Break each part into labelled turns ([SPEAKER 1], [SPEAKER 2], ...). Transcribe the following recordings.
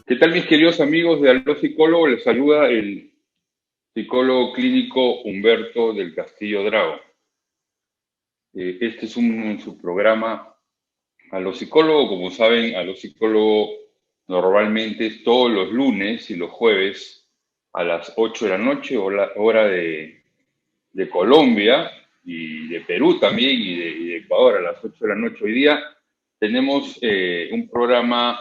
[SPEAKER 1] ¿Qué tal, mis queridos amigos de Aló Psicólogo? Les saluda el psicólogo clínico Humberto del Castillo Drago. Este es su programa Aló Psicólogo. Como saben, Aló Psicólogo normalmente es todos los lunes y los jueves a las 8 de la noche, hora de Colombia y de Perú también y de Ecuador a las 8 de la noche. Hoy día tenemos un programa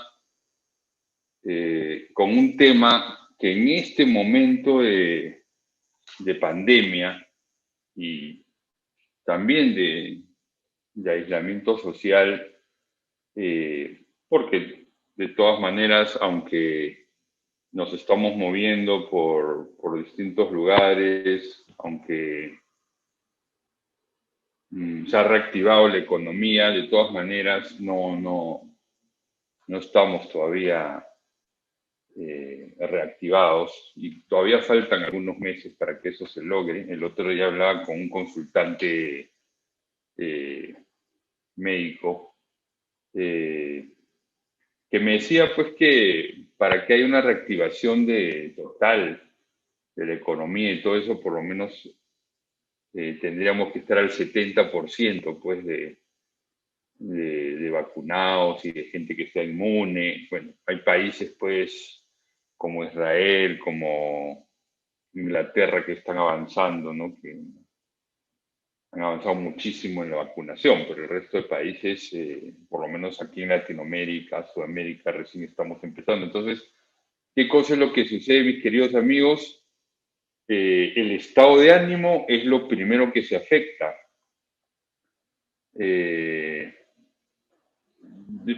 [SPEAKER 1] con un tema que en este momento de pandemia y también de aislamiento social, porque de todas maneras, aunque nos estamos moviendo por distintos lugares, aunque se ha reactivado la economía, de todas maneras no estamos todavía reactivados y todavía faltan algunos meses para que eso se logre. El otro día hablaba con un consultante eh, médico eh, que me decía pues que para que haya una reactivación total de la economía y todo eso, por lo menos tendríamos que estar al 70% pues de vacunados y de gente que sea inmune. Bueno, hay países pues como Israel, como Inglaterra que están avanzando, ¿no? Que han avanzado muchísimo en la vacunación, pero el resto de países, por lo menos aquí en Latinoamérica, Sudamérica, recién estamos empezando. Entonces, ¿qué cosa es lo que sucede, mis queridos amigos? El estado de ánimo es lo primero que se afecta. Eh,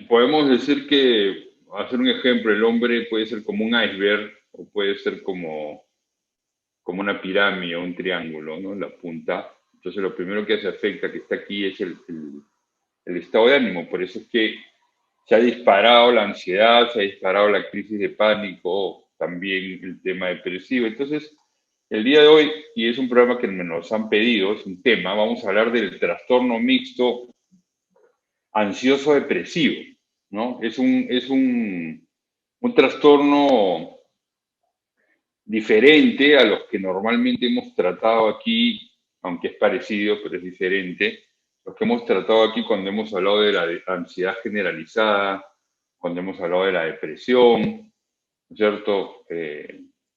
[SPEAKER 1] Podemos decir que, hacer un ejemplo, el hombre puede ser como un iceberg o puede ser como una pirámide o un triángulo, ¿no? La punta. Entonces, lo primero que se afecta, que está aquí, es el estado de ánimo. Por eso es que se ha disparado la ansiedad, se ha disparado la crisis de pánico, también el tema depresivo. Entonces, el día de hoy, y es un programa que nos han pedido, es un tema, vamos a hablar del trastorno mixto ansioso depresivo, ¿no? Un trastorno diferente a los que normalmente hemos tratado aquí, aunque es parecido, pero es diferente. Los que hemos tratado aquí cuando hemos hablado de la ansiedad generalizada, cuando hemos hablado de la depresión, ¿no es cierto?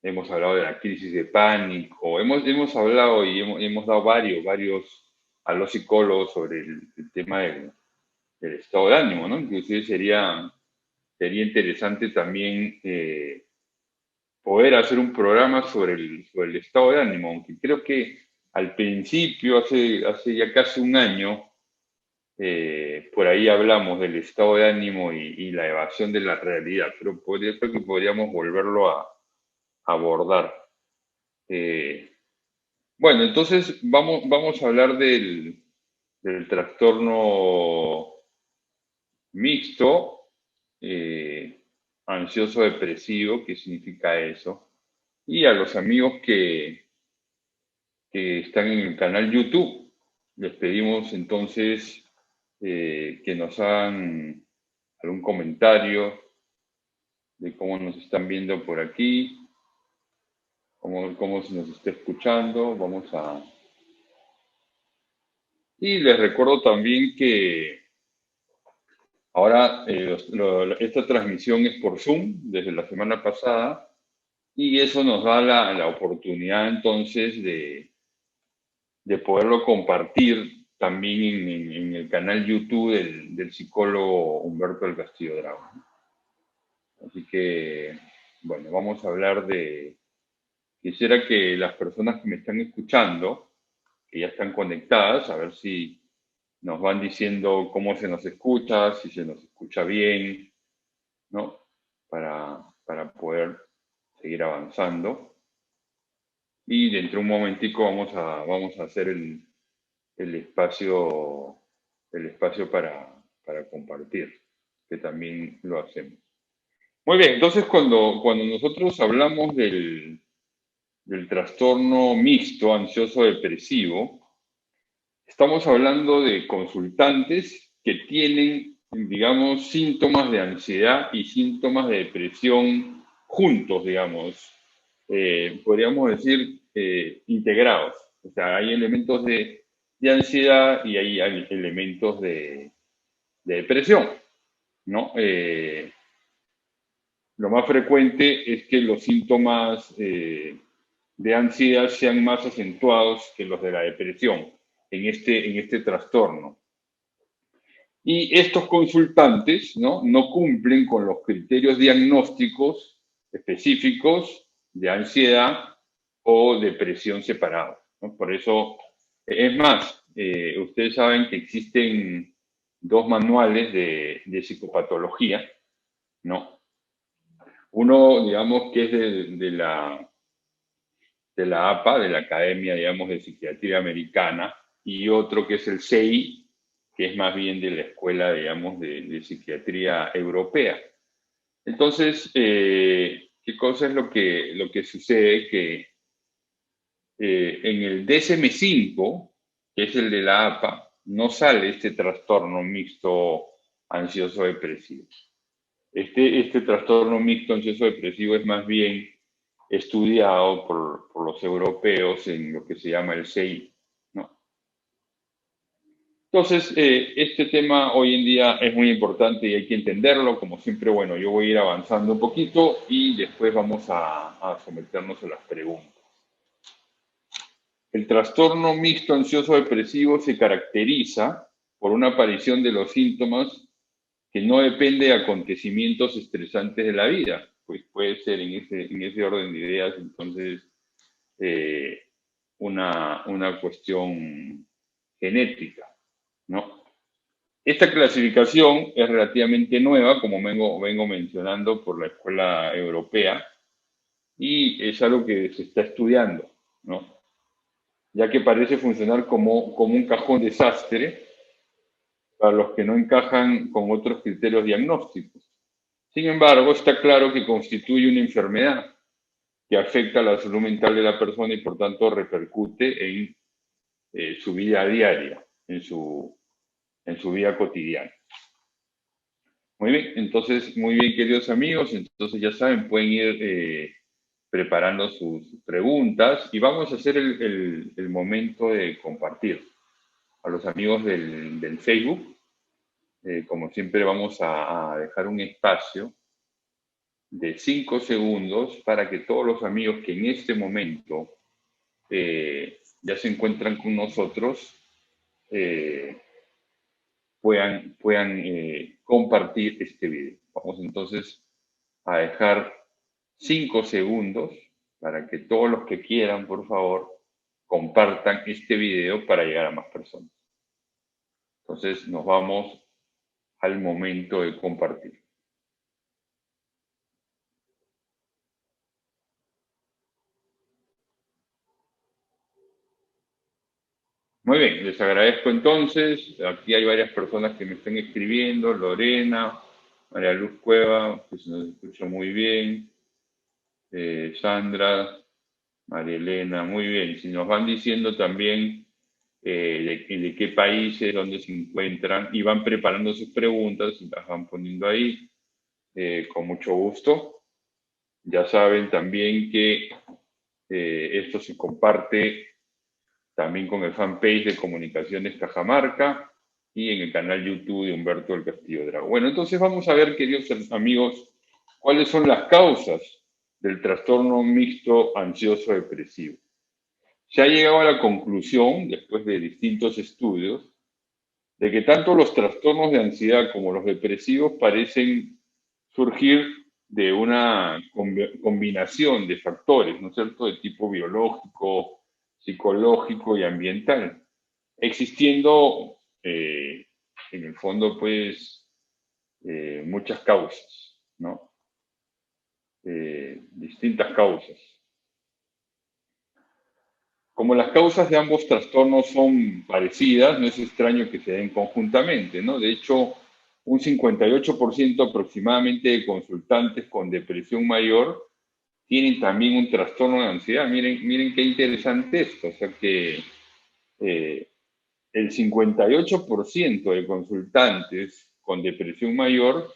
[SPEAKER 1] Hemos hablado de la crisis de pánico, hemos hablado y hemos dado varios a los psicólogos sobre el tema del estado de ánimo, ¿no? Inclusive sería interesante también poder hacer un programa sobre el estado de ánimo, aunque creo que al principio, hace ya casi un año, por ahí hablamos del estado de ánimo y la evasión de la realidad, pero creo que podríamos volverlo a abordar. Eh, bueno, entonces vamos a hablar del trastorno mixto, eh, ansioso depresivo, ¿qué significa eso? Y a los amigos que están en el canal YouTube. Les pedimos entonces que nos hagan algún comentario de cómo nos están viendo por aquí, cómo se nos está escuchando. Y les recuerdo también que ahora esta transmisión es por Zoom desde la semana pasada y eso nos da la oportunidad entonces de poderlo compartir también en el canal YouTube del psicólogo Humberto del Castillo Drago. Así que, bueno, vamos a hablar quisiera que las personas que me están escuchando, que ya están conectadas, a ver si nos van diciendo cómo se nos escucha, si se nos escucha bien, ¿no? Para poder seguir avanzando. Y dentro de un momentico vamos a hacer el espacio, el espacio para compartir, que también lo hacemos. Muy bien, entonces cuando nosotros hablamos del trastorno mixto ansioso depresivo, estamos hablando de consultantes que tienen digamos, síntomas de ansiedad y síntomas de depresión juntos, digamos. Podríamos decir integrados. O sea, hay elementos de ansiedad y hay elementos de depresión, ¿no? Lo más frecuente es que los síntomas de ansiedad sean más acentuados que los de la depresión en este trastorno. Y estos consultantes, ¿no? Cumplen con los criterios diagnósticos específicos de ansiedad o depresión separados, ¿no? Por eso, es más, ustedes saben que existen dos manuales de psicopatología, ¿no? Uno, digamos, que es de la APA, de la Academia, digamos, de Psiquiatría Americana, y otro que es el CEI, que es más bien de la Escuela, digamos, de Psiquiatría Europea. Entonces, ¿qué cosa es lo que sucede? Que en el DSM-5, que es el de la APA, no sale este trastorno mixto ansioso-depresivo. Este trastorno mixto ansioso-depresivo es más bien estudiado por los europeos en lo que se llama el CI, ¿no? Entonces, este tema hoy en día es muy importante y hay que entenderlo. Como siempre, bueno, yo voy a ir avanzando un poquito y después vamos a someternos a las preguntas. El trastorno mixto ansioso depresivo se caracteriza por una aparición de los síntomas que no depende de acontecimientos estresantes de la vida, pues puede ser en ese orden de ideas, entonces, eh, una cuestión genética, ¿no? Esta clasificación es relativamente nueva, como vengo mencionando, por la Escuela Europea, y es algo que se está estudiando, ¿no? Ya que parece funcionar como un cajón desastre para los que no encajan con otros criterios diagnósticos. Sin embargo, está claro que constituye una enfermedad que afecta a la salud mental de la persona y por tanto repercute en su vida diaria, en su vida cotidiana. Muy bien, entonces, muy bien, queridos amigos, entonces ya saben, pueden ir preparando sus preguntas y vamos a hacer el momento de compartir a los amigos del Facebook. Como siempre, vamos a dejar un espacio de 5 segundos para que todos los amigos que en este momento ya se encuentran con nosotros eh, puedan compartir este video. Vamos entonces a dejar 5 segundos para que todos los que quieran, por favor, compartan este video para llegar a más personas. Entonces nos vamos al momento de compartir. Muy bien, les agradezco entonces. Aquí hay varias personas que me están escribiendo. Lorena, María Luz Cueva, que se nos escucha muy bien. Sandra, María Elena, muy bien. Si nos van diciendo también de qué países, dónde se encuentran y van preparando sus preguntas y las van poniendo ahí, con mucho gusto. Ya saben también que esto se comparte también con el fanpage de Comunicaciones Cajamarca y en el canal YouTube de Humberto del Castillo Drago. Bueno, entonces vamos a ver, queridos amigos, cuáles son las causas del trastorno mixto ansioso depresivo. Se ha llegado a la conclusión, después de distintos estudios, de que tanto los trastornos de ansiedad como los depresivos parecen surgir de una combinación de factores, ¿no es cierto?, de tipo biológico, psicológico y ambiental, existiendo en el fondo, pues, muchas causas, ¿no? Distintas causas. Como las causas de ambos trastornos son parecidas, no es extraño que se den conjuntamente, ¿no? De hecho, un 58% aproximadamente de consultantes con depresión mayor tienen también un trastorno de ansiedad. Miren qué interesante esto. O sea que el 58% de consultantes con depresión mayor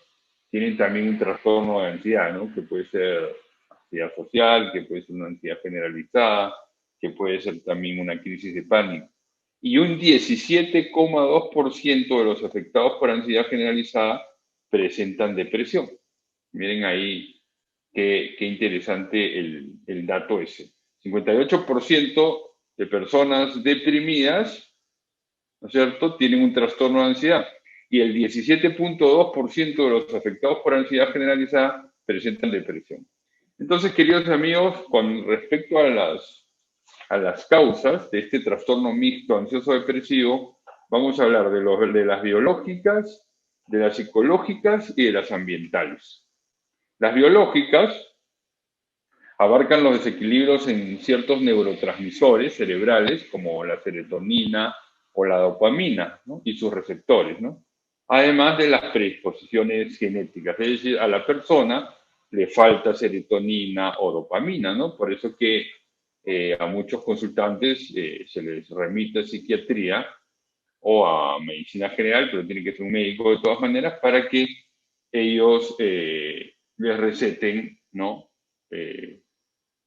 [SPEAKER 1] tienen también un trastorno de ansiedad, ¿no? Que puede ser ansiedad social, que puede ser una ansiedad generalizada, que puede ser también una crisis de pánico. Y un 17,2% de los afectados por ansiedad generalizada presentan depresión. Miren ahí qué interesante el dato ese. 58% de personas deprimidas, ¿no es cierto?, tienen un trastorno de ansiedad. Y el 17,2% de los afectados por ansiedad generalizada presentan depresión. Entonces, queridos amigos, con respecto a las causas de este trastorno mixto ansioso depresivo, vamos a hablar de las biológicas, de las psicológicas y de las ambientales. Las biológicas abarcan los desequilibrios en ciertos neurotransmisores cerebrales, como la serotonina o la dopamina, ¿no? Y sus receptores, ¿no? Además de las predisposiciones genéticas, es decir, a la persona le falta serotonina o dopamina, ¿no? Por eso que a muchos consultantes se les remite a psiquiatría o a medicina general, pero tiene que ser un médico de todas maneras para que ellos les receten, ¿no?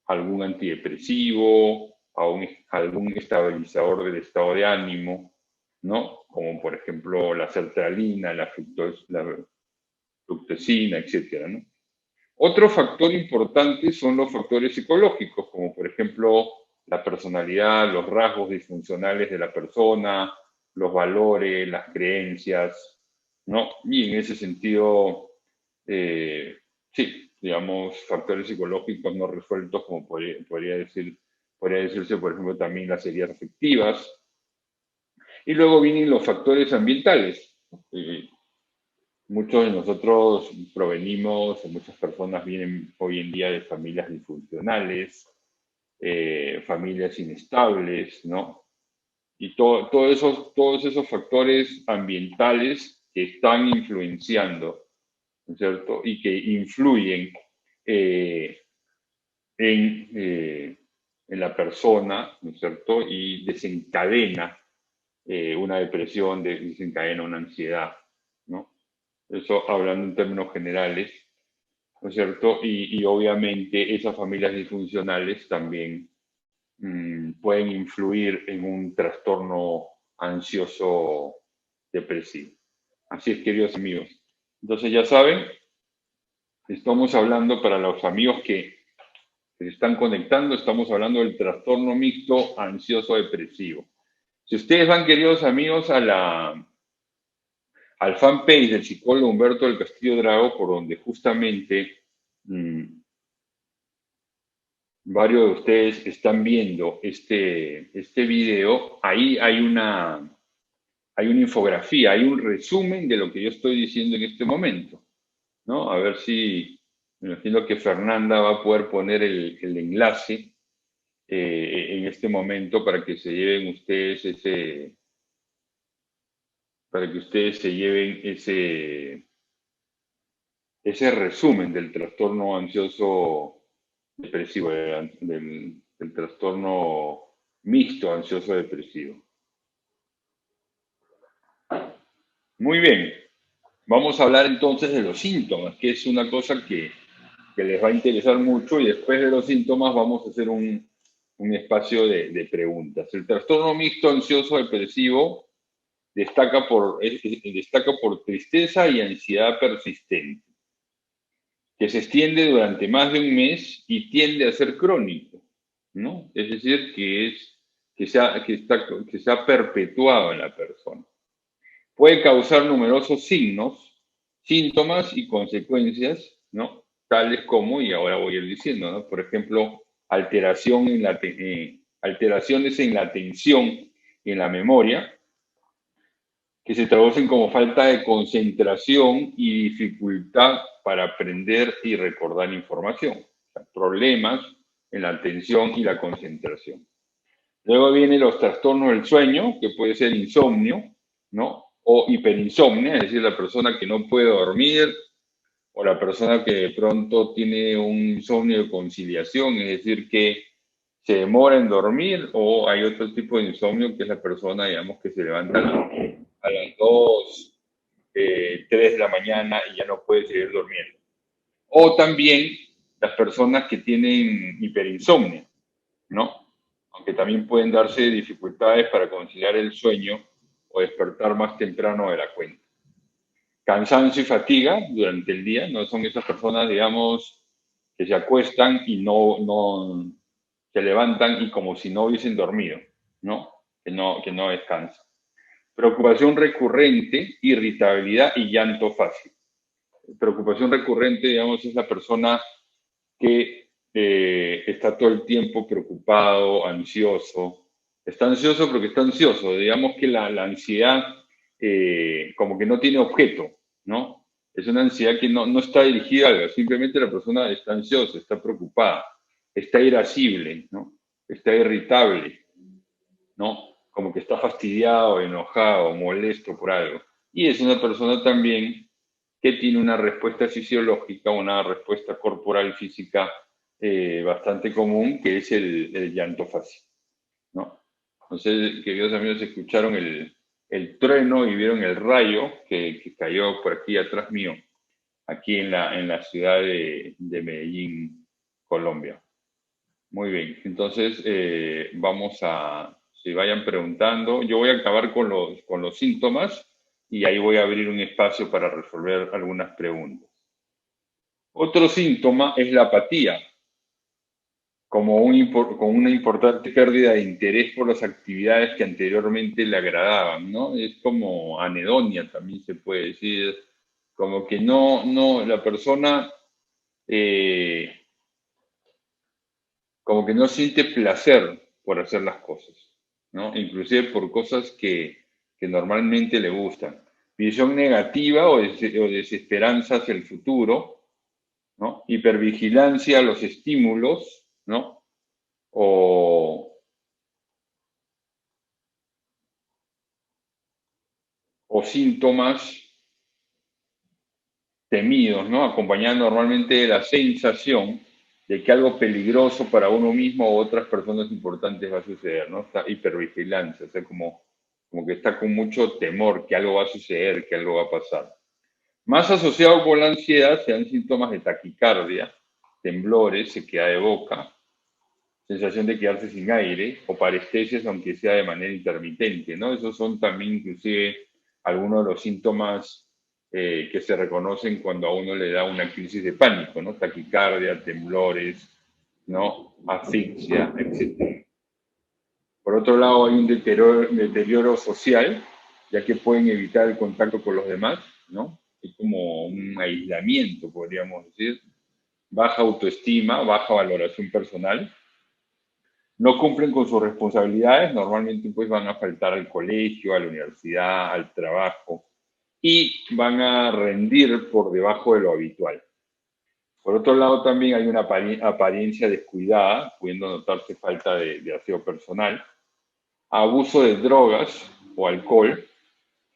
[SPEAKER 1] Algún antidepresivo, algún estabilizador del estado de ánimo, ¿no? Como por ejemplo la sertralina, la fructosina, etcétera, ¿no? Otro factor importante son los factores psicológicos, como por ejemplo la personalidad, los rasgos disfuncionales de la persona, los valores, las creencias, ¿no? Y en ese sentido, sí, digamos, factores psicológicos no resueltos, como podría decirse, por ejemplo, también las heridas afectivas. Y luego vienen los factores ambientales. Muchos de nosotros provenimos, o muchas personas vienen hoy en día de familias disfuncionales, familias inestables, ¿no? Y todos esos factores ambientales que están influenciando, ¿no es cierto? Y que influyen eh, en la persona, ¿no es cierto? Y desencadena una depresión, desencadena una ansiedad, ¿no? Eso hablando en términos generales, ¿no es cierto? Y obviamente esas familias disfuncionales también pueden influir en un trastorno ansioso depresivo. Así es, queridos amigos. Entonces ya saben, estamos hablando para los amigos que se están conectando, estamos hablando del trastorno mixto ansioso depresivo. Si ustedes van, queridos amigos, al fanpage del psicólogo Humberto del Castillo Drago, por donde justamente varios de ustedes están viendo este video, ahí hay una infografía, hay un resumen de lo que yo estoy diciendo en este momento, ¿no? A ver si, me imagino que Fernanda va a poder poner el enlace en este momento para que se lleven ustedes ese resumen del trastorno ansioso depresivo, del trastorno mixto ansioso depresivo. Muy bien, vamos a hablar entonces de los síntomas, que es una cosa que les va a interesar mucho, y después de los síntomas vamos a hacer un espacio de preguntas. El trastorno mixto ansioso depresivo destaca por tristeza y ansiedad persistente, que se extiende durante más de un mes y tiende a ser crónico, ¿no? Es decir, que se ha perpetuado en la persona. Puede causar numerosos síntomas y consecuencias, ¿no? Tales como, y ahora voy a ir diciendo, ¿no? Por ejemplo, alteraciones en la atención y en la memoria, que se traducen como falta de concentración y dificultad para aprender y recordar información. O sea, problemas en la atención y la concentración. Luego vienen los trastornos del sueño, que puede ser insomnio, ¿no? O hiperinsomnia, es decir, la persona que no puede dormir, o la persona que de pronto tiene un insomnio de conciliación, es decir, que se demora en dormir, o hay otro tipo de insomnio que es la persona, digamos, que se levanta a las 2, 3 3 de la mañana y ya no puede seguir durmiendo. O también las personas que tienen hiperinsomnio, ¿no? Aunque también pueden darse dificultades para conciliar el sueño o despertar más temprano de la cuenta. Cansancio y fatiga durante el día, no son esas personas, digamos, que se acuestan y no se levantan y como si no hubiesen dormido, ¿no? Que no descansan. Preocupación recurrente, irritabilidad y llanto fácil. Preocupación recurrente, digamos, es la persona que está todo el tiempo preocupado, ansioso. Está ansioso porque está ansioso. Digamos que la ansiedad como que no tiene objeto, ¿no? Es una ansiedad que no está dirigida a algo. Simplemente la persona está ansiosa, está preocupada, está irascible, ¿no? Está irritable, ¿no? Como que está fastidiado, enojado, molesto por algo. Y es una persona también que tiene una respuesta fisiológica, una respuesta corporal física bastante común, que es el llanto fácil, ¿no? Entonces, queridos amigos, escucharon el trueno y vieron el rayo que cayó por aquí atrás mío, aquí en la ciudad de Medellín, Colombia. Muy bien, entonces vamos a, si vayan preguntando, yo voy a acabar con los síntomas y ahí voy a abrir un espacio para resolver algunas preguntas. Otro síntoma es la apatía, con una importante pérdida de interés por las actividades que anteriormente le agradaban, ¿no? Es como anedonia también se puede decir, como que la persona eh, como que no siente placer por hacer las cosas, ¿no? Inclusive por cosas que normalmente le gustan. Visión negativa o desesperanza hacia el futuro, ¿no? Hipervigilancia a los estímulos, ¿no? O, o síntomas temidos, ¿no? Acompañados normalmente de la sensación de que algo peligroso para uno mismo o otras personas importantes va a suceder, ¿no? Esta hipervigilancia, o sea, como que está con mucho temor que algo va a suceder, que algo va a pasar. Más asociado con la ansiedad se dan síntomas de taquicardia, temblores, sequedad de boca, sensación de quedarse sin aire o parestesias, aunque sea de manera intermitente, ¿no? Esos son también inclusive algunos de los síntomas que se reconocen cuando a uno le da una crisis de pánico, ¿no? Taquicardia, temblores, ¿no? Asfixia, etc. Por otro lado, hay un deterioro social, ya que pueden evitar el contacto con los demás, ¿no? Es como un aislamiento, podríamos decir. Baja autoestima, baja valoración personal. No cumplen con sus responsabilidades, normalmente pues van a faltar al colegio, a la universidad, al trabajo y van a rendir por debajo de lo habitual. Por otro lado, también hay una apariencia descuidada, pudiendo notarse falta de aseo personal, abuso de drogas o alcohol,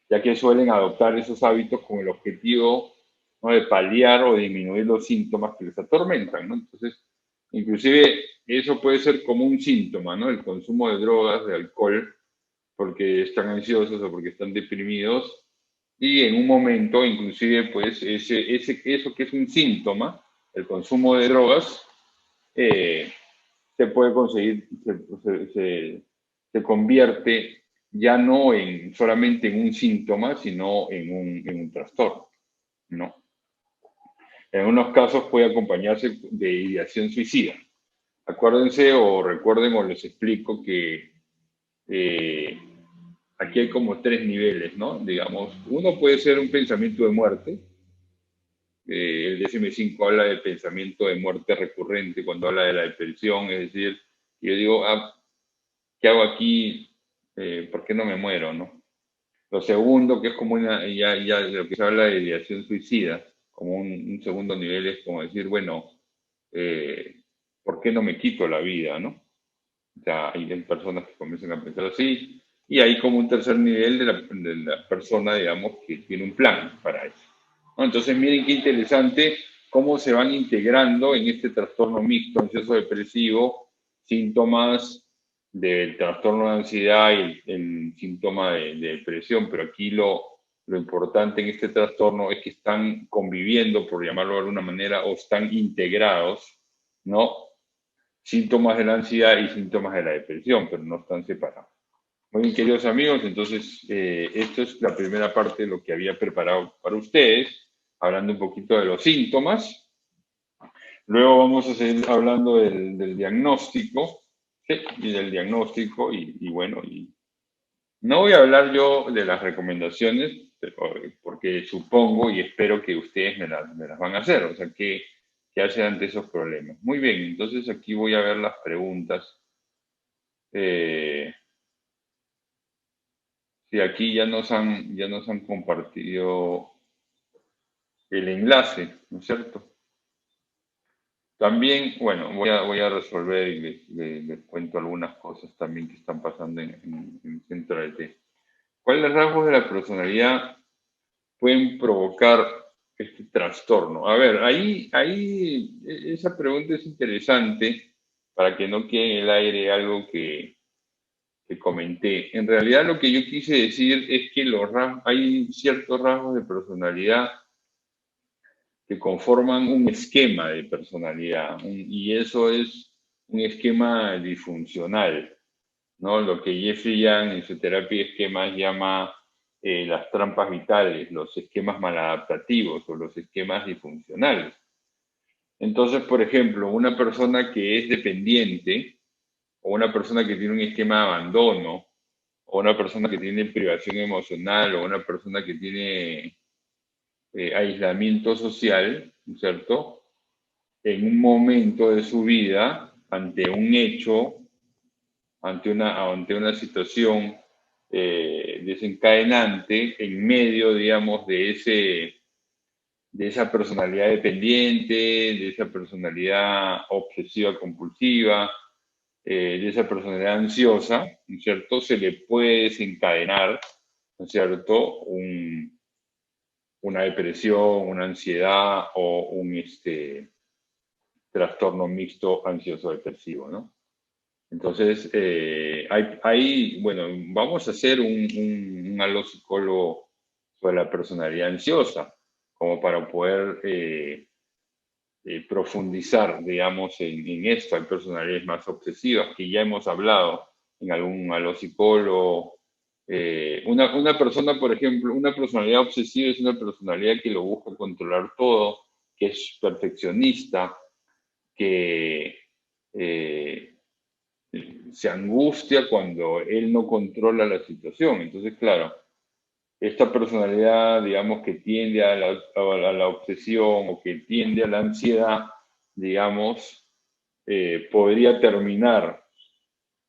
[SPEAKER 1] ya que suelen adoptar esos hábitos con el objetivo, ¿no?, de paliar o disminuir los síntomas que les atormentan, ¿no? Entonces, inclusive eso puede ser como un síntoma, ¿no? El consumo de drogas, de alcohol, porque están ansiosos o porque están deprimidos y en un momento, inclusive, pues eso que es un síntoma, el consumo de drogas, eh, se puede conseguir, se convierte ya no solamente en un síntoma, sino en un trastorno, ¿no? En unos casos puede acompañarse de ideación suicida. Acuérdense o recuerden o les explico que eh, aquí hay como tres niveles, ¿no? Digamos, uno puede ser un pensamiento de muerte. El DSM-5 habla de pensamiento de muerte recurrente cuando habla de la depresión, es decir, yo digo, ¿qué hago aquí? ¿Por qué no me muero, no? Lo segundo, que es como ya de lo que se habla de ideación suicida, como un segundo nivel es como decir, bueno, ¿por qué no me quito la vida, no? O sea, hay personas que comienzan a pensar así, y hay como un tercer nivel de la persona, digamos, que tiene un plan para eso, ¿no? Entonces, miren qué interesante cómo se van integrando en este trastorno mixto, ansioso depresivo, síntomas del trastorno de ansiedad y el síntoma de depresión, pero aquí lo lo importante en este trastorno es que están conviviendo, por llamarlo de alguna manera, o están integrados, ¿no? Síntomas de la ansiedad y síntomas de la depresión, pero no están separados. Muy bien, queridos amigos, entonces esto es la primera parte de lo que había preparado para ustedes, hablando un poquito de los síntomas. Luego vamos a seguir hablando del diagnóstico, ¿sí? Y del diagnóstico, y bueno, y no voy a hablar yo de las recomendaciones, porque supongo y espero que ustedes me las van a hacer, o sea, ¿qué hacen ante esos problemas? Muy bien, entonces aquí voy a ver las preguntas. Sí, aquí ya nos han compartido el enlace, ¿no es cierto? También, bueno, voy a resolver y les cuento algunas cosas también que están pasando en el centro de T. ¿Cuáles rasgos de la personalidad pueden provocar este trastorno? A ver, esa pregunta es interesante para que no quede en el aire algo que comenté. En realidad lo que yo quise decir es que hay ciertos rasgos de personalidad que conforman un esquema de personalidad y eso es un esquema disfuncional, ¿no? Lo que Jeffrey Young en su terapia de esquemas llama las trampas vitales, los esquemas maladaptativos o los esquemas disfuncionales. Entonces, por ejemplo, una persona que es dependiente o una persona que tiene un esquema de abandono o una persona que tiene privación emocional o una persona que tiene aislamiento social, ¿no es cierto? En un momento de su vida, ante un hecho, ante una situación desencadenante, en medio, digamos, de esa personalidad dependiente, de esa personalidad obsesiva compulsiva, de esa personalidad ansiosa, ¿no es cierto? Se le puede desencadenar, ¿no es cierto? Una depresión, una ansiedad o un trastorno mixto ansioso-depresivo, ¿no? Entonces, bueno, vamos a hacer un algo psicólogo sobre la personalidad ansiosa, como para poder profundizar, digamos, en esto. Hay personalidades más obsesivas que ya hemos hablado en algún algo psicólogo. Una persona, por ejemplo, una personalidad obsesiva es una personalidad que lo busca controlar todo, que es perfeccionista, que eh, se angustia cuando él no controla la situación. Entonces, claro, esta personalidad, digamos, que tiende a la obsesión o que tiende a la ansiedad, digamos, podría terminar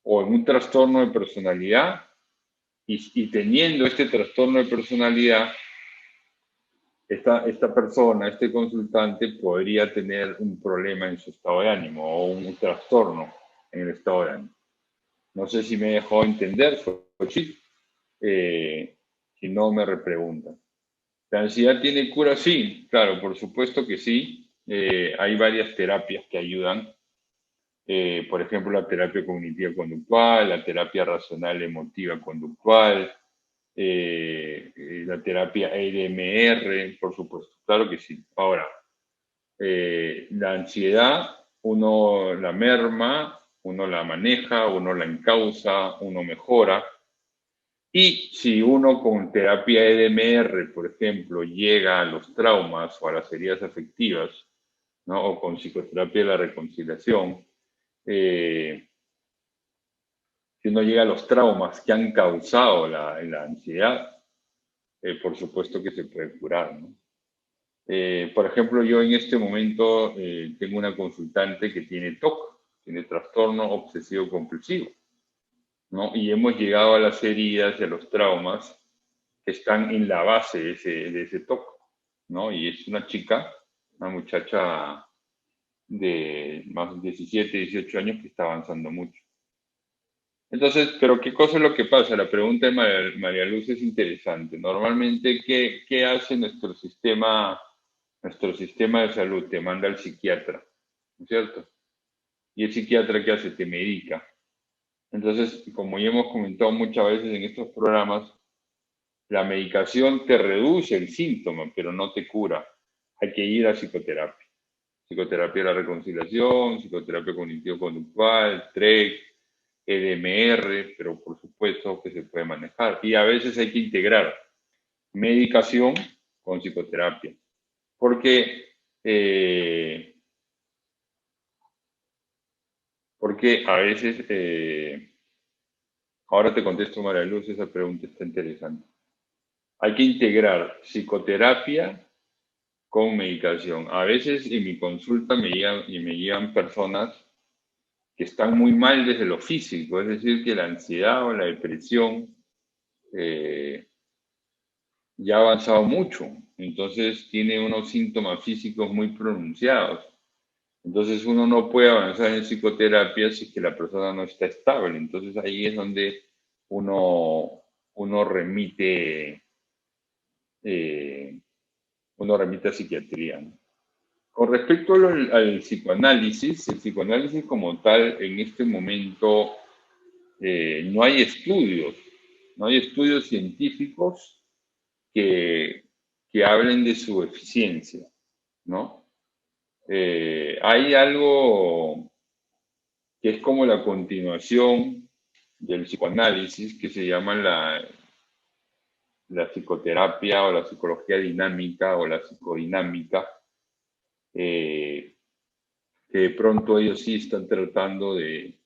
[SPEAKER 1] o en un trastorno de personalidad y teniendo este trastorno de personalidad, esta persona, este consultante, podría tener un problema en su estado de ánimo o un trastorno en el estado de ánimo. No sé si me dejó entender, Xochitl. Si no, me repreguntan. ¿La ansiedad tiene cura? Sí, claro, por supuesto que sí. Hay varias terapias que ayudan. Por ejemplo, la terapia cognitiva conductual, la terapia racional emotiva conductual, la terapia EDMR, por supuesto, claro que sí. Ahora, la ansiedad uno la merma, uno la maneja, uno la encausa, uno mejora. Y si uno con terapia EDMR, por ejemplo, llega a los traumas o a las heridas afectivas, ¿no? O con psicoterapia de la reconciliación, eh, si uno llega a los traumas que han causado la ansiedad, por supuesto que se puede curar, ¿no? Por ejemplo, yo en este momento tengo una consultante que tiene TOC, tiene trastorno obsesivo compulsivo, ¿no? Y hemos llegado a las heridas y a los traumas que están en la base de ese TOC, ¿no? Y es una chica, una muchacha de más de 17, 18 años que está avanzando mucho. Entonces, pero ¿qué cosa es lo que pasa? La pregunta de María Luz es interesante. Normalmente, ¿qué hace nuestro sistema de salud? Te manda al psiquiatra, ¿no es cierto? Y el psiquiatra, ¿qué hace? Te medica. Entonces, como ya hemos comentado muchas veces en estos programas, La medicación te reduce el síntoma, pero no te cura. Hay que ir a psicoterapia. Psicoterapia de la reconciliación, psicoterapia cognitivo-conductual, TREC, EDMR, pero por supuesto que se puede manejar. Y a veces hay que integrar medicación con psicoterapia. Porque, porque a veces, ahora te contesto, María Luz, esa pregunta está interesante. Hay que integrar psicoterapia con medicación. A veces en mi consulta me llegan personas que están muy mal desde lo físico, es decir, que la ansiedad o la depresión ya ha avanzado mucho, entonces tiene unos síntomas físicos muy pronunciados. Entonces uno no puede avanzar en psicoterapia si es que la persona no está estable. Entonces ahí es donde uno remite, eh, uno remite a psiquiatría, ¿no? Con respecto al psicoanálisis, el psicoanálisis como tal, en este momento no hay estudios, no hay estudios científicos que, que hablen de su eficiencia, ¿no? Hay algo que es como la continuación del psicoanálisis, que se llama la psicoterapia o la psicología dinámica o la psicodinámica, eh, que de pronto ellos sí están tratando de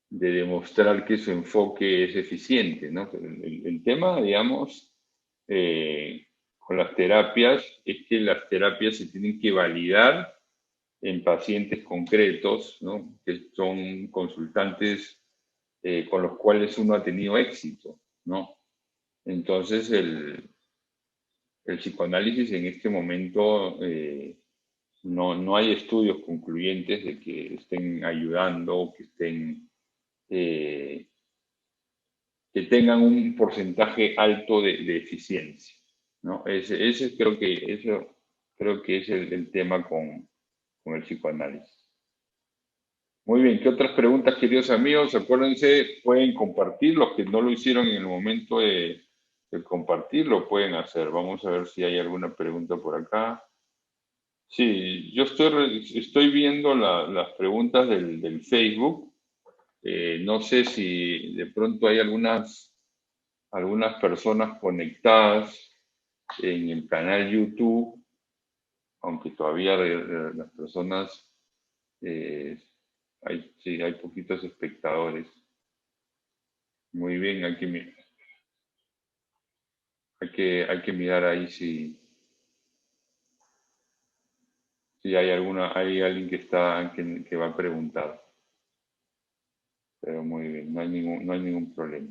[SPEAKER 1] demostrar que su enfoque es eficiente, ¿no? El tema, digamos, con las terapias es que las terapias se tienen que validar en pacientes concretos, ¿no? Que son consultantes con los cuales uno ha tenido éxito, ¿no? Entonces, el psicoanálisis en este momento no hay estudios concluyentes de que estén ayudando o eh, que tengan un porcentaje alto de eficiencia, ¿no? Eso creo que es el tema con el psicoanálisis. Muy bien, ¿qué otras preguntas, queridos amigos? Acuérdense, pueden compartir, los que no lo hicieron en el momento de compartir, lo pueden hacer. Vamos a ver si hay alguna pregunta por acá. Sí, yo estoy viendo las preguntas del Facebook. No sé si de pronto hay algunas personas conectadas en el canal YouTube, aunque todavía las personas, eh, sí, hay poquitos espectadores. Muy bien, hay que mirar ahí si hay alguien que va a preguntar. Pero muy bien, no hay ningún problema.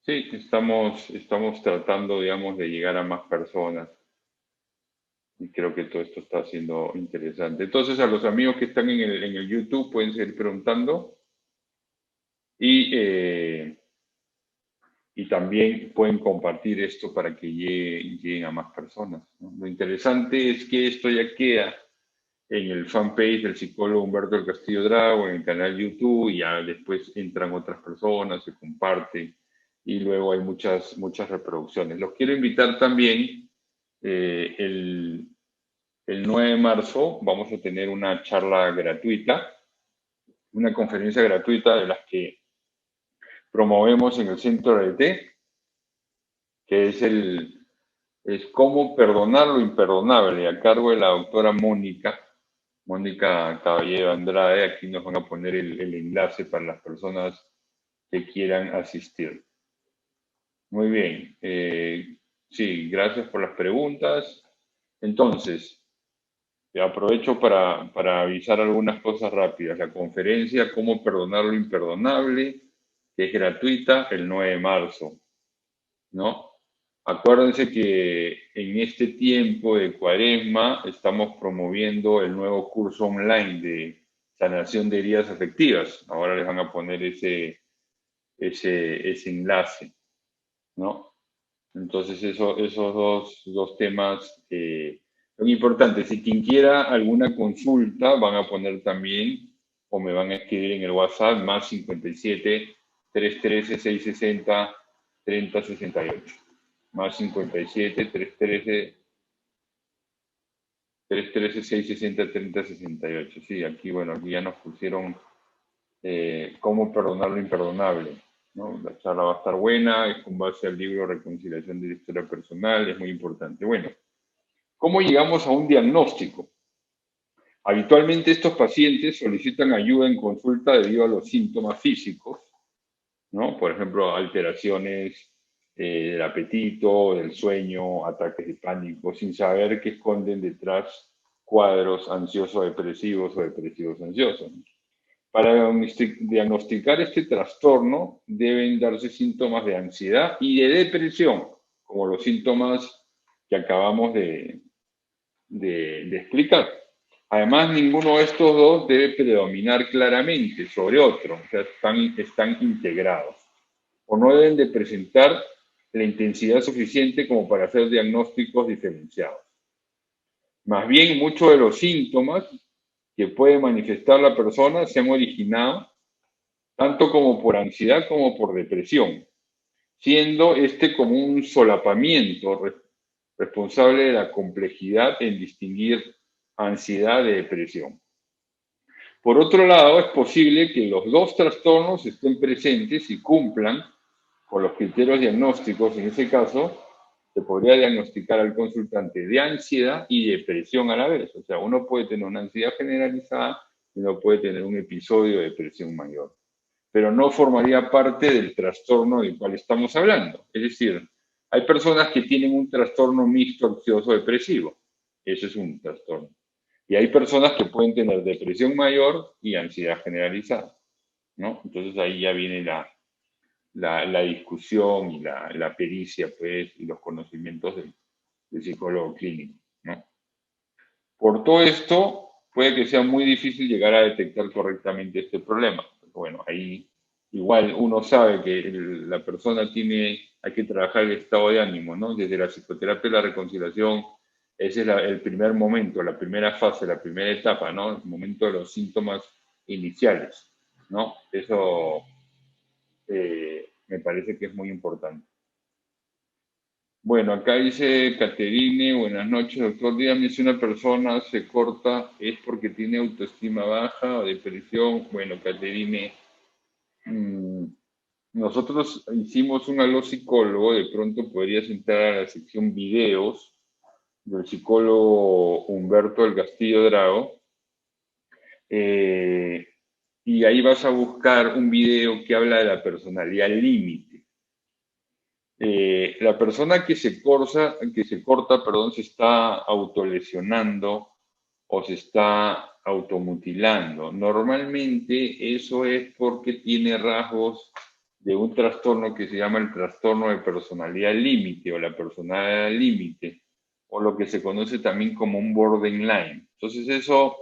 [SPEAKER 1] Sí, estamos tratando, digamos, de llegar a más personas y creo que todo esto está siendo interesante. Entonces, a los amigos que están en el YouTube pueden seguir preguntando y, y también pueden compartir esto para que lleguen a más personas, ¿no? Lo interesante es que esto ya queda en el fanpage del psicólogo Humberto del Castillo Drago, en el canal YouTube, y ya después entran otras personas, se comparte, y luego hay muchas reproducciones. Los quiero invitar también, eh, el, el 9 de marzo vamos a tener una charla gratuita, una conferencia gratuita de las que promovemos en el Centro de T, que es cómo perdonar lo imperdonable, a cargo de la doctora Mónica Caballero Andrade. Aquí nos van a poner el enlace para las personas que quieran asistir. Muy bien. Sí, gracias por las preguntas. Entonces, aprovecho para avisar algunas cosas rápidas. La conferencia Cómo perdonar lo imperdonable, que es gratuita el 9 de marzo, ¿no? Acuérdense que en este tiempo de Cuaresma estamos promoviendo el nuevo curso online de sanación de heridas afectivas. Ahora les van a poner ese enlace, ¿no? Entonces esos dos temas son importantes. Si quien quiera alguna consulta, van a poner también o me van a escribir en el WhatsApp más 57 313 660 3068. más 57, 313, 660, 30, 68. Sí, aquí, bueno, aquí ya nos pusieron cómo perdonar lo imperdonable, ¿no? La charla va a estar buena, es con base al libro Reconciliación de la Historia Personal, es muy importante. Bueno, ¿cómo llegamos a un diagnóstico? Habitualmente estos pacientes solicitan ayuda en consulta debido a los síntomas físicos, ¿no? Por ejemplo, alteraciones del apetito, del sueño, ataques de pánico, sin saber que esconden detrás cuadros ansioso-depresivos o depresivos ansiosos. Para diagnosticar este trastorno deben darse síntomas de ansiedad y de depresión, como los síntomas que acabamos de explicar. Además, ninguno de estos dos debe predominar claramente sobre otro, o sea, están integrados, o no deben de presentar la intensidad suficiente como para hacer diagnósticos diferenciados. Más bien, muchos de los síntomas que puede manifestar la persona se han originado tanto como por ansiedad como por depresión, siendo este como un solapamiento responsable de la complejidad en distinguir ansiedad de depresión. Por otro lado, es posible que los dos trastornos estén presentes y cumplan con los criterios diagnósticos. En ese caso, se podría diagnosticar al consultante de ansiedad y depresión a la vez. O sea, uno puede tener una ansiedad generalizada y uno puede tener un episodio de depresión mayor, pero no formaría parte del trastorno del cual estamos hablando. Es decir, hay personas que tienen un trastorno mixto ansioso depresivo. Ese es un trastorno. Y hay personas que pueden tener depresión mayor y ansiedad generalizada, ¿no? Entonces ahí ya viene la discusión y la pericia, pues, y los conocimientos del psicólogo clínico, ¿no? Por todo esto, puede que sea muy difícil llegar a detectar correctamente este problema. Bueno, ahí igual uno sabe que la persona hay que trabajar el estado de ánimo, ¿no? Desde la psicoterapia de la reconciliación, ese es el primer momento, la primera fase, la primera etapa, ¿no? El momento de los síntomas iniciales, ¿no? Eso me parece que es muy importante. Bueno, acá dice Caterine, buenas noches, doctor. Dígame si una persona se corta, ¿es porque tiene autoestima baja o depresión? Bueno, Caterine, mm, nosotros hicimos un aló psicólogo, de pronto podrías entrar a la sección videos del psicólogo Humberto del Castillo Drago, eh, y ahí vas a buscar un video que habla de la personalidad límite. La persona que se corta, se está autolesionando o se está automutilando. Normalmente eso es porque tiene rasgos de un trastorno que se llama el trastorno de personalidad límite o la personalidad límite, o lo que se conoce también como un borderline. Entonces eso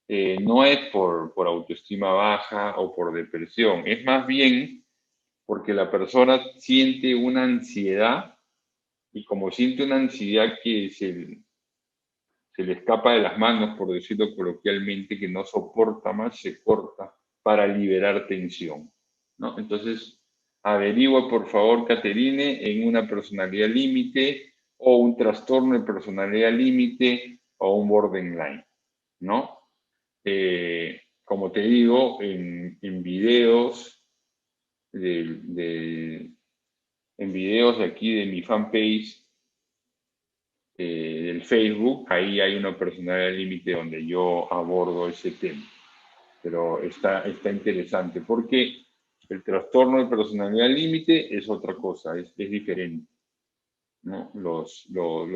[SPEAKER 1] no es por autoestima baja o por depresión, es más bien porque la persona siente una ansiedad y como siente una ansiedad que se le escapa de las manos, por decirlo coloquialmente, que no soporta más, se corta para liberar tensión, ¿no? Entonces, averigua, por favor, Caterine, en una personalidad límite o un trastorno de personalidad límite o un borderline, ¿no? Como te digo, en videos de, en videos de aquí de mi fanpage del Facebook, ahí hay una personalidad límite donde yo abordo ese tema. Pero está interesante porque el trastorno de personalidad límite es otra cosa, es diferente, ¿no? Los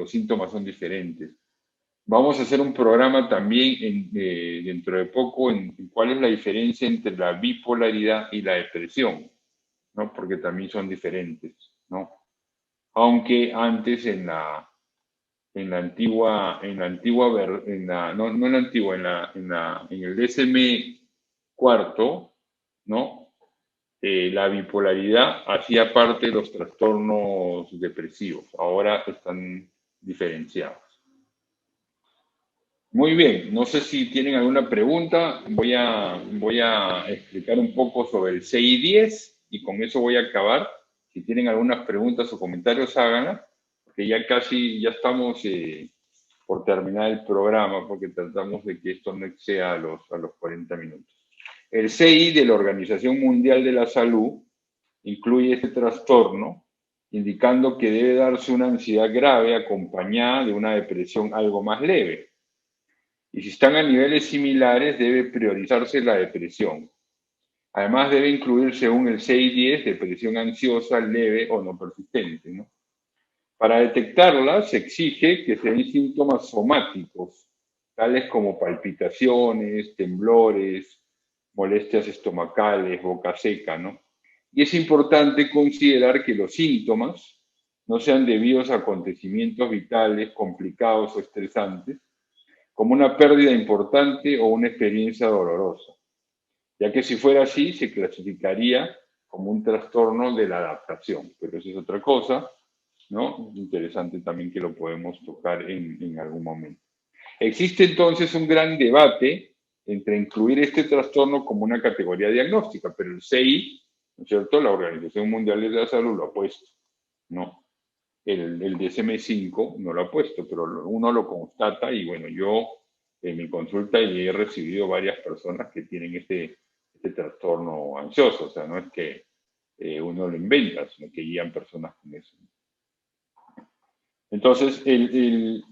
[SPEAKER 1] síntomas son diferentes. Vamos a hacer un programa también dentro de poco en cuál es la diferencia entre la bipolaridad y la depresión, ¿no? Porque también son diferentes, ¿no? Aunque antes no en la antigua, en el DSM cuarto, ¿no? La bipolaridad hacía parte de los trastornos depresivos, ahora están diferenciados. Muy bien, no sé si tienen alguna pregunta, voy a explicar un poco sobre el CI10 y con eso voy a acabar. Si tienen algunas preguntas o comentarios, háganlas, porque ya casi, ya estamos por terminar el programa, porque tratamos de que esto no exceda a los 40 minutos. El CI de la Organización Mundial de la Salud incluye este trastorno, indicando que debe darse una ansiedad grave acompañada de una depresión algo más leve. Y si están a niveles similares, debe priorizarse la depresión. Además, debe incluir, según el CI-10, depresión ansiosa leve o no persistente, ¿no? Para detectarla, se exige que se den síntomas somáticos, tales como palpitaciones, temblores, molestias estomacales, boca seca, ¿no? Y es importante considerar que los síntomas no sean debidos a acontecimientos vitales complicados o estresantes, como una pérdida importante o una experiencia dolorosa, ya que si fuera así se clasificaría como un trastorno de la adaptación, pero eso es otra cosa, ¿no? Interesante también que lo podemos tocar en algún momento. Existe entonces un gran debate entre incluir este trastorno como una categoría diagnóstica, pero el CI, ¿no es cierto? La Organización Mundial de la Salud lo ha puesto, ¿no? El DSM-5 no lo ha puesto, pero uno lo constata y bueno, yo en mi consulta he recibido varias personas que tienen este trastorno ansioso, o sea, no es que uno lo inventa, sino que guían personas con eso. Entonces, el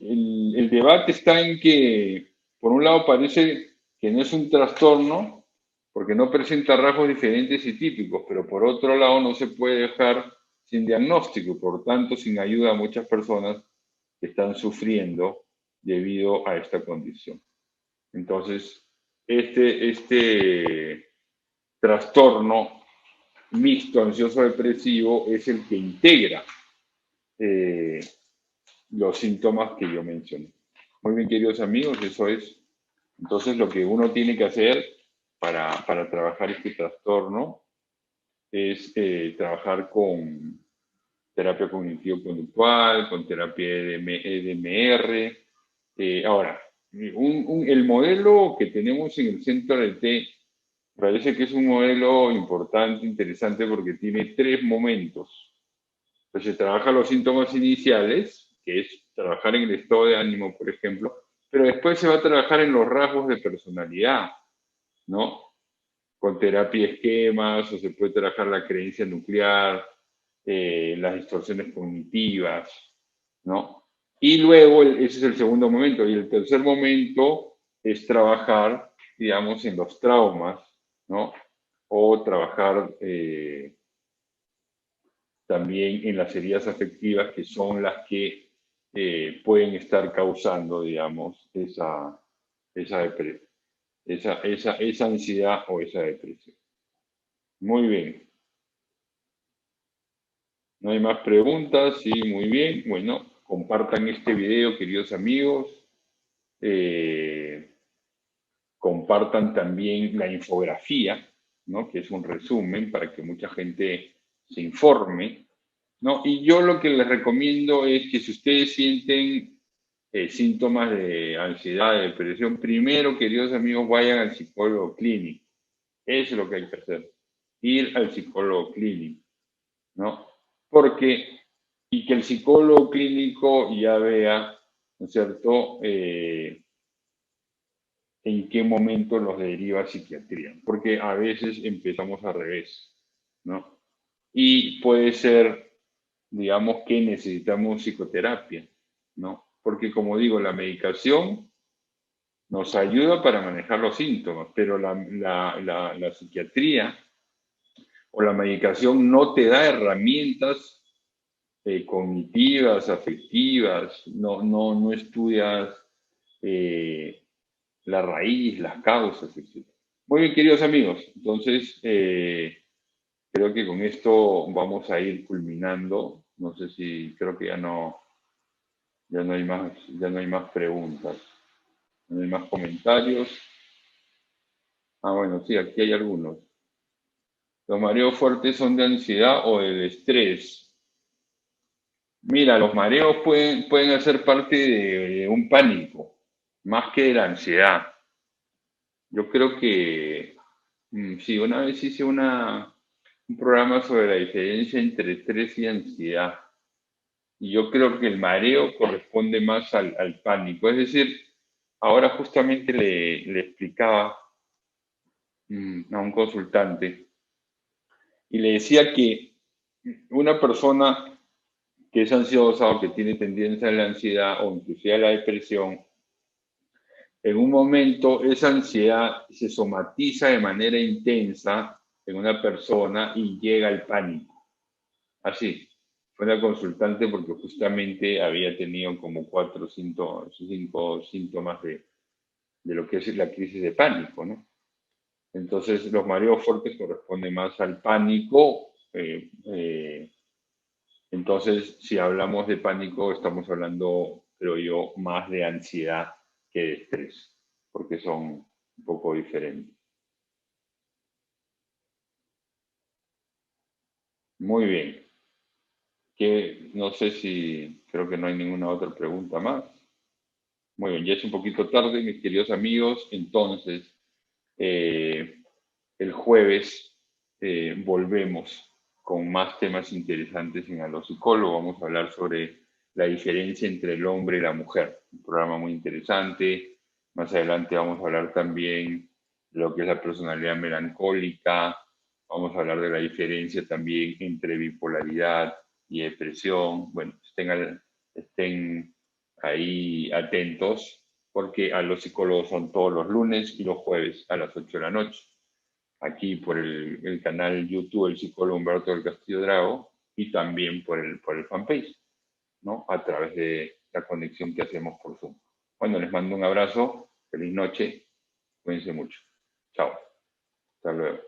[SPEAKER 1] debate está en que, por un lado, parece que no es un trastorno porque no presenta rasgos diferentes y típicos, pero por otro lado no se puede dejar sin diagnóstico y por tanto sin ayuda a muchas personas que están sufriendo debido a esta condición. Entonces, este trastorno mixto ansioso depresivo es el que integra eh, los síntomas que yo mencioné. Muy bien, queridos amigos, eso es entonces lo que uno tiene que hacer para trabajar este trastorno es trabajar con terapia cognitivo-conductual, con terapia EDMR. Ahora, el modelo que tenemos en el centro del T parece que es un modelo importante, interesante, porque tiene 3 momentos. Entonces, se trabaja los síntomas iniciales, que es trabajar en el estado de ánimo, por ejemplo, pero después se va a trabajar en los rasgos de personalidad, ¿no? Con terapia esquemas, o se puede trabajar la creencia nuclear, las distorsiones cognitivas, ¿no? Y luego, ese es el segundo momento. Y el tercer momento es trabajar, digamos, en los traumas, ¿no? O trabajar también en las heridas afectivas, que son las que pueden estar causando, digamos, esa ansiedad o esa depresión. Muy bien. ¿No hay más preguntas? Sí, muy bien. Bueno, compartan este video, queridos amigos. Compartan también la infografía, ¿no? Que es un resumen para que mucha gente se informe, ¿no? Y yo lo que les recomiendo es que si ustedes sienten síntomas de ansiedad, de depresión, primero, queridos amigos, vayan al psicólogo clínico. Eso es lo que hay que hacer. Ir al psicólogo clínico, ¿no? Porque, y que el psicólogo clínico ya vea, ¿no es cierto?, en qué momento los deriva a psiquiatría, porque a veces empezamos al revés, ¿no? Y puede ser, digamos, que necesitamos psicoterapia, ¿no? Porque como digo, la medicación nos ayuda para manejar los síntomas, pero la psiquiatría o la medicación no te da herramientas cognitivas, afectivas, no estudias la raíz, las causas, etc. Muy bien, queridos amigos, entonces creo que con esto vamos a ir culminando. No sé si, creo que ya no hay más preguntas, no hay más comentarios. Ah, bueno, sí, aquí hay algunos. ¿Los mareos fuertes son de ansiedad o del estrés? Mira, los mareos pueden hacer parte de un pánico, más que de la ansiedad. Yo creo que sí, una vez hice un programa sobre la diferencia entre estrés y ansiedad. Y yo creo que el mareo corresponde más al pánico. Es decir, ahora justamente le explicaba a un consultante y le decía que una persona que es ansiosa o que tiene tendencia a la ansiedad o inclusive a la depresión, en un momento esa ansiedad se somatiza de manera intensa en una persona y llega al pánico. Así, fue una consultante porque justamente había tenido como 4 o 5 síntomas de lo que es la crisis de pánico, ¿no? Entonces, los mareos fuertes corresponden más al pánico. Entonces, si hablamos de pánico, estamos hablando, creo yo, más de ansiedad que de estrés, porque son un poco diferentes. Muy bien. Que no sé si, creo que no hay ninguna otra pregunta más. Muy bien, ya es un poquito tarde, mis queridos amigos. Entonces, eh, el jueves volvemos con más temas interesantes en Aló Psicólogo. Vamos a hablar sobre la diferencia entre el hombre y la mujer. Un programa muy interesante. Más adelante vamos a hablar también de lo que es la personalidad melancólica. Vamos a hablar de la diferencia también entre bipolaridad y depresión. Bueno, estén ahí atentos porque a los psicólogos son todos los lunes y los jueves a las 8 de la noche. Aquí por el canal YouTube El Psicólogo Humberto del Castillo Drago y también por el fanpage, ¿no? A través de la conexión que hacemos por Zoom. Bueno, les mando un abrazo, feliz noche, cuídense mucho. Chao, hasta luego.